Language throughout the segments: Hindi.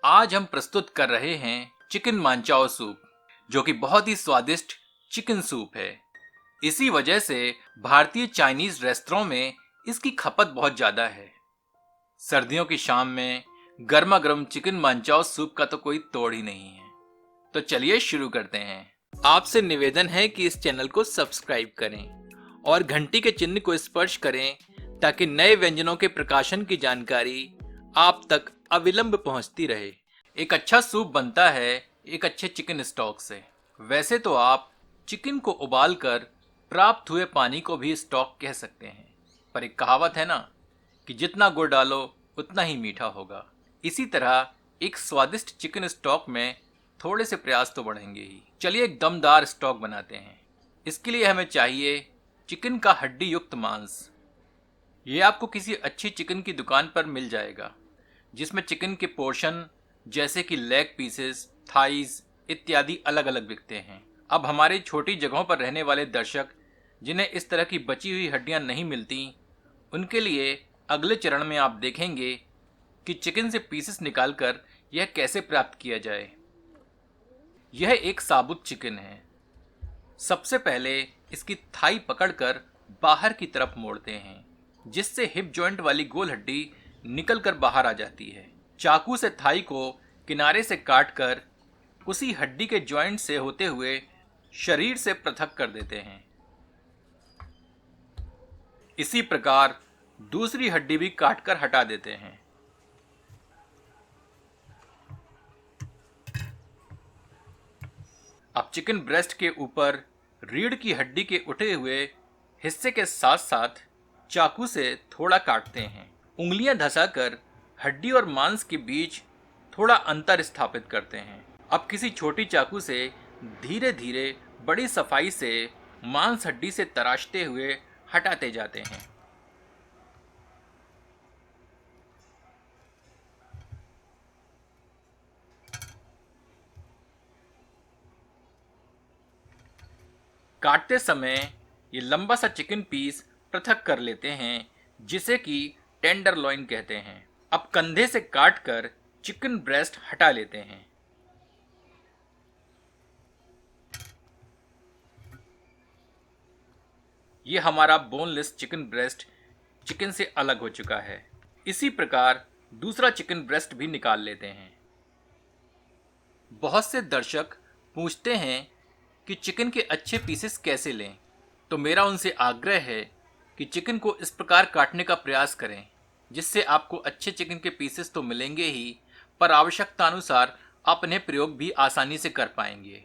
आज हम प्रस्तुत कर रहे हैं चिकन मांचाओ सूप, जो कि बहुत ही स्वादिष्ट चिकन सूप है। इसी वजह से भारतीय चाइनीज रेस्तरां में इसकी खपत बहुत ज्यादा है। सर्दियों की शाम में गर्मा गर्म चिकन मांचाओ सूप का तो कोई तोड़ ही नहीं है। तो चलिए शुरू करते हैं। आपसे निवेदन है कि इस चैनल को सब्सक्राइब करें और घंटी के चिन्ह को स्पर्श करें ताकि नए व्यंजनों के प्रकाशन की जानकारी आप तक अविलंब पहुंचती रहे। एक अच्छा सूप बनता है एक अच्छे चिकन स्टॉक से। वैसे तो आप चिकन को उबालकर प्राप्त हुए पानी को भी स्टॉक कह सकते हैं, पर एक कहावत है ना कि जितना गुड़ डालो उतना ही मीठा होगा। इसी तरह एक स्वादिष्ट चिकन स्टॉक में थोड़े से प्रयास तो बढ़ेंगे ही। चलिए एक दमदार स्टॉक बनाते हैं। इसके लिए हमें चाहिए चिकन का हड्डी युक्त मांस। ये आपको किसी अच्छी चिकन की दुकान पर मिल जाएगा, जिसमें चिकन के पोर्शन जैसे कि लेग पीसेस, थाइज इत्यादि अलग अलग बिकते हैं। अब हमारी छोटी जगहों पर रहने वाले दर्शक जिन्हें इस तरह की बची हुई हड्डियां नहीं मिलती, उनके लिए अगले चरण में आप देखेंगे कि चिकन से पीसेस निकालकर यह कैसे प्राप्त किया जाए। यह एक साबुत चिकन है। सबसे पहले इसकी थाई पकड़कर बाहर की तरफ मोड़ते हैं, जिससे हिप जॉइंट वाली गोल हड्डी निकलकर बाहर आ जाती है। चाकू से थाई को किनारे से काटकर उसी हड्डी के जॉइंट से होते हुए शरीर से पृथक कर देते हैं। इसी प्रकार दूसरी हड्डी भी काटकर हटा देते हैं। अब चिकन ब्रेस्ट के ऊपर रीढ़ की हड्डी के उठे हुए हिस्से के साथ साथ चाकू से थोड़ा काटते हैं। उंगलियां धंसाकर हड्डी और मांस के बीच थोड़ा अंतर स्थापित करते हैं। अब किसी छोटी चाकू से धीरे धीरे बड़ी सफाई से मांस हड्डी से तराशते हुए हटाते जाते हैं। काटते समय ये लंबा सा चिकन पीस पृथक कर लेते हैं, जिसे कि टेंडरलॉइन कहते हैं। अब कंधे से काटकर चिकन ब्रेस्ट हटा लेते हैं। ये हमारा बोनलेस चिकन ब्रेस्ट चिकन से अलग हो चुका है। इसी प्रकार दूसरा चिकन ब्रेस्ट भी निकाल लेते हैं। बहुत से दर्शक पूछते हैं कि चिकन के अच्छे पीसेस कैसे लें, तो मेरा उनसे आग्रह है कि चिकन को इस प्रकार काटने का प्रयास करें, जिससे आपको अच्छे चिकन के पीसेस तो मिलेंगे ही, पर आवश्यकता अनुसार आप इन्हें प्रयोग भी आसानी से कर पाएंगे।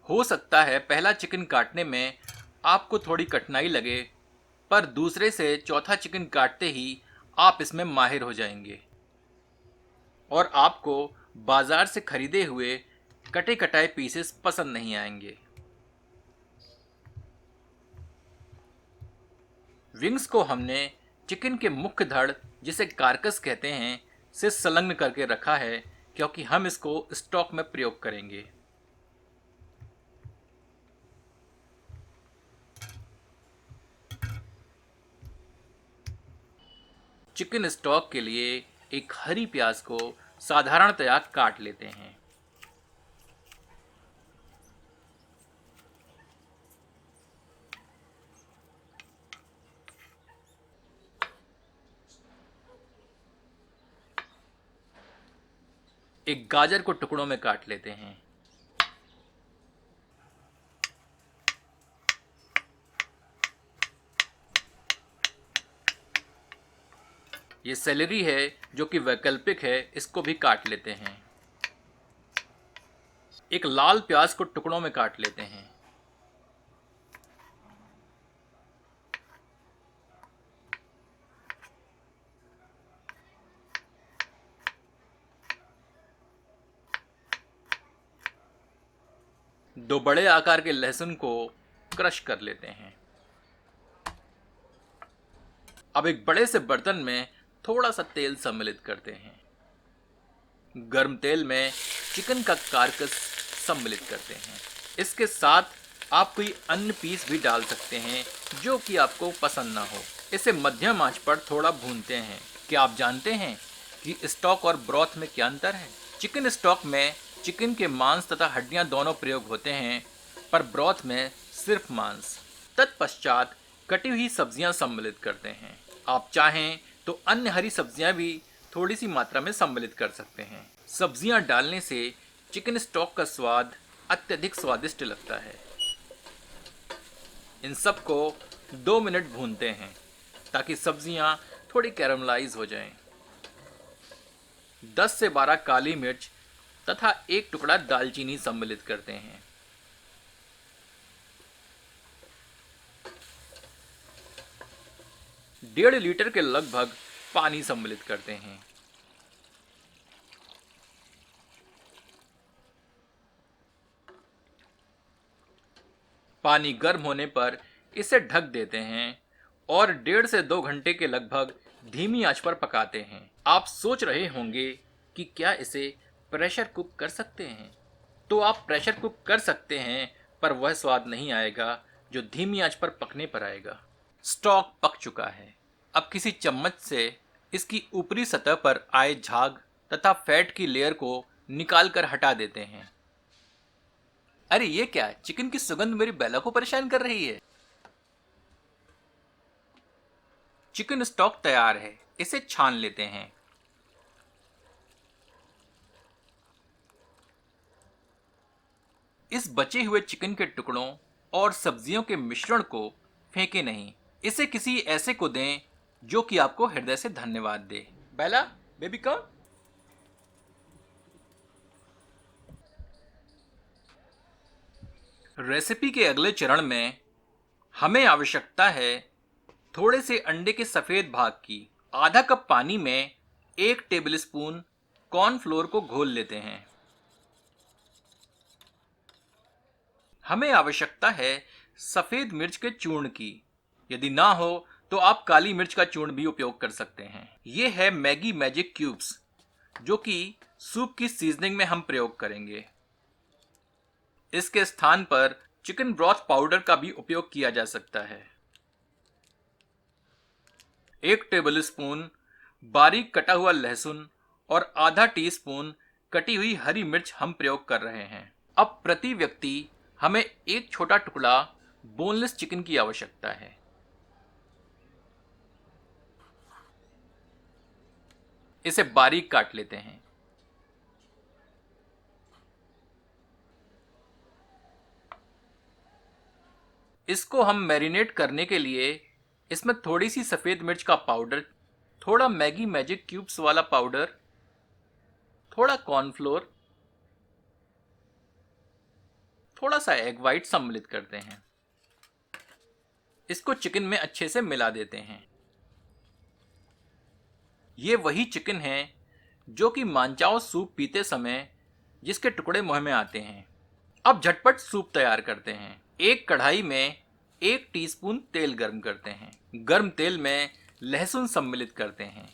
हो सकता है पहला चिकन काटने में आपको थोड़ी कठिनाई लगे, पर दूसरे से चौथा चिकन काटते ही आप इसमें माहिर हो जाएंगे और आपको बाजार से खरीदे हुए कटे कटाए पीसेस पसंद नहीं आएंगे। विंग्स को हमने चिकन के मुख्य धड़, जिसे कारकस कहते हैं, से संलग्न करके रखा है, क्योंकि हम इसको स्टॉक में प्रयोग करेंगे। चिकन स्टॉक के लिए एक हरी प्याज को साधारणतया काट लेते हैं। एक गाजर को टुकड़ों में काट लेते हैं। ये सेलेरी है जो कि वैकल्पिक है, इसको भी काट लेते हैं। एक लाल प्याज को टुकड़ों में काट लेते हैं। दो बड़े आकार के लहसुन को क्रश कर लेते हैं। अब एक बड़े से बर्तन में थोड़ा सा तेल सम्मिलित करते हैं। गर्म तेल में चिकन का कारकस सम्मिलित करते हैं। इसके साथ आप कोई अन्य पीस भी डाल सकते हैं जो कि आपको पसंद ना हो। इसे मध्यम आंच पर थोड़ा भूनते हैं। क्या आप जानते हैं कि स्टॉक और ब्रॉथ में क्या अंतर है? चिकन स्टॉक में चिकन के मांस तथा हड्डियां दोनों प्रयोग होते हैं, पर ब्रॉथ में सिर्फ मांस। तत्पश्चात कटी हुई सब्जियां सम्मिलित करते हैं। आप चाहें तो अन्य हरी सब्जियां भी थोड़ी सी मात्रा में सम्मिलित कर सकते हैं। सब्जियां डालने से चिकन स्टॉक का स्वाद अत्यधिक स्वादिष्ट लगता है। इन सब को 2 मिनट भूनते हैं ताकि सब्जियां थोड़ी कैरमलाइज हो जाएं। 10 से 12 काली मिर्च तथा एक टुकड़ा दालचीनी सम्मिलित करते हैं। डेढ़ लीटर के लगभग पानी सम्मिलित करते हैं। पानी गर्म होने पर इसे ढक देते हैं और 1.5 से 2 घंटे के लगभग धीमी आंच पर पकाते हैं। आप सोच रहे होंगे कि क्या इसे प्रेशर कुक कर सकते हैं? तो आप प्रेशर कुक कर सकते हैं, पर वह स्वाद नहीं आएगा जो धीमी आंच पर पकने पर आएगा। स्टॉक पक चुका है। अब किसी चम्मच से इसकी ऊपरी सतह पर आए झाग तथा फैट की लेयर को निकालकर हटा देते हैं। अरे ये क्या, चिकन की सुगंध मेरी बेला को परेशान कर रही है। चिकन स्टॉक तैयार है, इसे छान लेते हैं। इस बचे हुए चिकन के टुकड़ों और सब्जियों के मिश्रण को फेंके नहीं, इसे किसी ऐसे को दें जो कि आपको हृदय से धन्यवाद दे। बेला, बेबी कम। रेसिपी के अगले चरण में हमें आवश्यकता है थोड़े से अंडे के सफेद भाग की। आधा कप पानी में 1 टेबलस्पून कॉर्नफ्लोर को घोल लेते हैं। हमें आवश्यकता है सफेद मिर्च के चूर्ण की। यदि ना हो तो आप काली मिर्च का चूर्ण भी उपयोग कर सकते हैं। यह है मैगी मैजिक क्यूब्स, जो कि सूप की सीजनिंग में हम प्रयोग करेंगे। इसके स्थान पर चिकन ब्रॉथ पाउडर का भी उपयोग किया जा सकता है। 1 टेबलस्पून बारीक कटा हुआ लहसुन और आधा टीस्पून कटी हुई हरी मिर्च हम प्रयोग कर रहे हैं। अब प्रति व्यक्ति हमें एक छोटा टुकड़ा बोनलेस चिकन की आवश्यकता है। इसे बारीक काट लेते हैं। इसको हम मैरिनेट करने के लिए इसमें थोड़ी सी सफेद मिर्च का पाउडर, थोड़ा मैगी मैजिक क्यूब्स वाला पाउडर, थोड़ा कॉर्नफ्लोर, थोड़ा सा एग वाइट सम्मिलित करते हैं। इसको चिकन में अच्छे से मिला देते हैं। ये वही चिकन है जो कि मांचाओ सूप पीते समय जिसके टुकड़े मुंह में आते हैं। अब झटपट सूप तैयार करते हैं। एक कढ़ाई में 1 टीस्पून तेल गर्म करते हैं। गर्म तेल में लहसुन सम्मिलित करते हैं।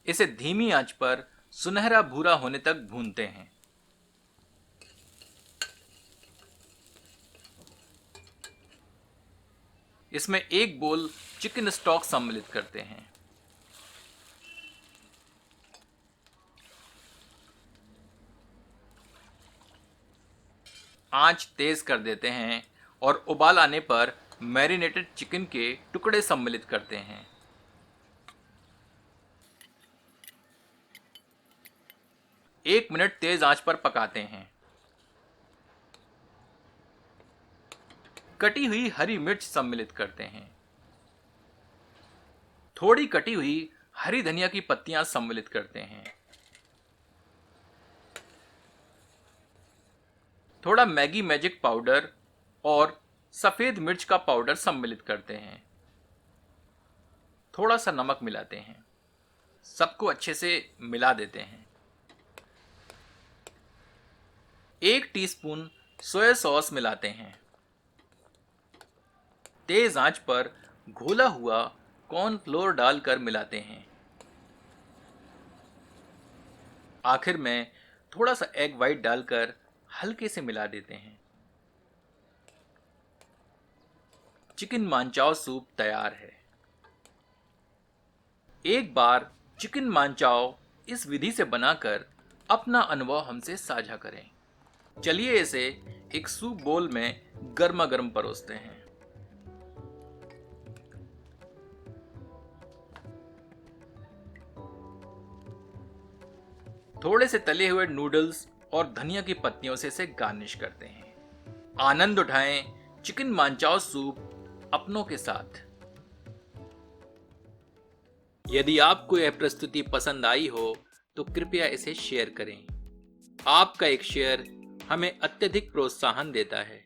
इसे धीमी आंच पर सुनहरा भूरा होने तक भूनते हैं। इसमें 1 बोल चिकन स्टॉक सम्मिलित करते हैं। आंच तेज कर देते हैं और उबाल आने पर मैरिनेटेड चिकन के टुकड़े सम्मिलित करते हैं। एक मिनट तेज आंच पर पकाते हैं। कटी हुई हरी मिर्च सम्मिलित करते हैं। थोड़ी कटी हुई हरी धनिया की पत्तियां सम्मिलित करते हैं। थोड़ा मैगी मैजिक पाउडर और सफेद मिर्च का पाउडर सम्मिलित करते हैं। थोड़ा सा नमक मिलाते हैं। सबको अच्छे से मिला देते हैं। 1 टीस्पून सोया सॉस मिलाते हैं। तेज आंच पर घोला हुआ कॉर्नफ्लोर डालकर मिलाते हैं। आखिर में थोड़ा सा एग वाइट डालकर हल्के से मिला देते हैं। चिकन मांचाओ सूप तैयार है। एक बार चिकन मांचाओ इस विधि से बनाकर अपना अनुभव हमसे साझा करें। चलिए इसे एक सूप बोल में गर्मा गर्म परोसते हैं। थोड़े से तले हुए नूडल्स और धनिया की पत्तियों से इसे गार्निश करते हैं। आनंद उठाएं चिकन मांचाओ सूप अपनों के साथ। यदि आपको यह प्रस्तुति पसंद आई हो तो कृपया इसे शेयर करें। आपका एक शेयर हमें अत्यधिक प्रोत्साहन देता है।